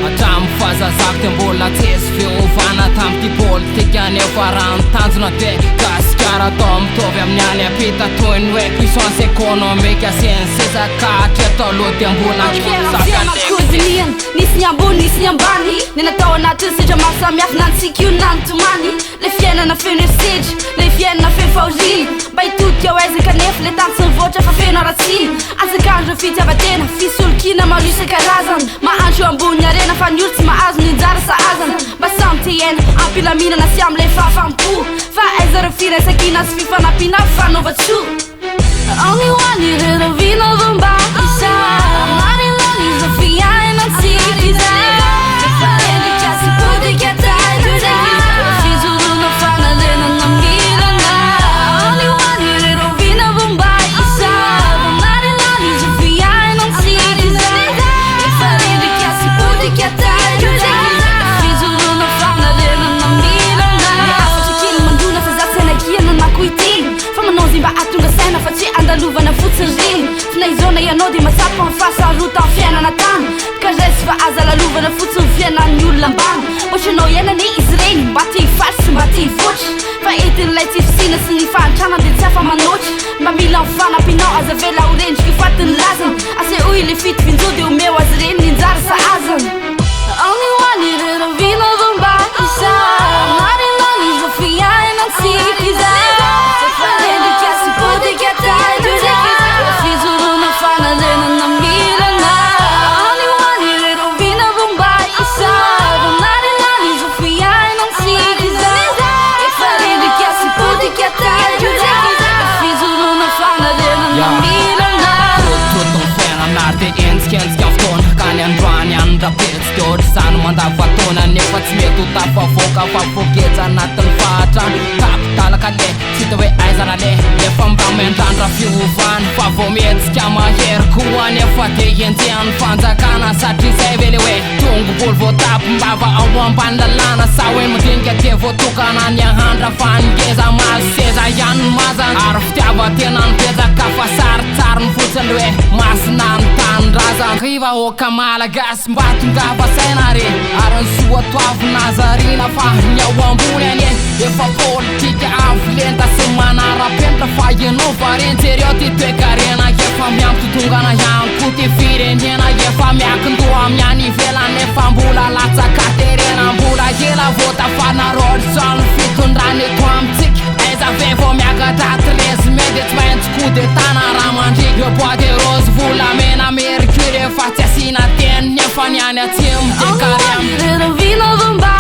Atram faza sakta mbola tsisy fiovana tamin'ty politika nefa ranotanjona de gasikara atao mitovy amin'ny any apita toy ny hoe puissance économique asiany sezakahatra atao loha de mbola fianakodigniny nisy ny ambony nisy ny ambany ny natao anatin'ny sedra maro samihafa na ntsika io na nitomany le fiainana feno sedra le fiainana feno faoriny mba hitodika oezaka nefa le tany sy nivoatra fa feno aratsiny azakandro fitiavatena fisolokina maro isan-karazana mahandro ambony arena fa ny olo tsy mahazo ninjara sahazana mba samy ty aina ampilaminana sy am'le fahafampo fa aizareo firaisan-kina sy fifanampiana fanaova-tso Only one you heard of me, no one by your side. Not in love, you're a fiend, I'm sick of that. And you just put it, get tired of that. She's a little fun, and then I'm getting out. Only one you heard of me, no one by your side. Not in love, you're a fiend, I'm sick of that. And you just put it, get tired of that. She's a little fun, and then I'm getting out. After killing my dude, after that's an idea, and I'm quitting. From a nosy, but I don't understand. Fa tsy andalovana fotsiny regny finaizona ianao dia matsapa mifahasarotan'ny fiainana tany ka resy fa aza lalovana fotsiny fiainan'ny olona ambany ohatranao iainany izy regny mba tia hifaly sy mba tia hivotry fa etin'ilay tsy fisina sy ny fahantrana dia tsy afa manotry mba mila mifanampianao aza vela ho rendriky fatin'ny lazana ase oy le fity vinjo dia omeo azy reny ninjara sahazana Only one needed of me, no one by your side. Not in love, you're a fiend, I'm sick of that. Sano mandavatona nefa tsy mety ho tafavoaka fa vogeja anatin'ny fahatrano kapitalaka le tsy hita hoe aizana le efa mba miandandra fiovana fa vo mihetsika mahery koa nefa de enjehan'ny fanjakana satria zay ve le hoe tongobolo voatapy mbava ao ambany lalàna sa hoe mandinika de voatokana ny ahandra fa ningeza mazo seza ihany ny mazana ary fitiavatena ny betsaka fa saritsary ny fotsiny le hoe masina ny tanindrazana riva oka malagasy mba tongava sainare ary ny soatoavy nazarina fa ny ao ambony anye efa politika avolenta sy manara-penitra fa ianao varenjery ao ty toekarena efa miampitotongana ihany ko ty firenena efa miakindoha amin'ny any ivelany efa mbola latsaka terena mbola ela voatafanarôly zao ny fitondrany eto amitsika aiza ve vo miakatra trésime de tsy maintsy coup d'état-na raha mandriky le bois de rose volamena mercure efa tsy asina teny nefa ny any atsimo de karem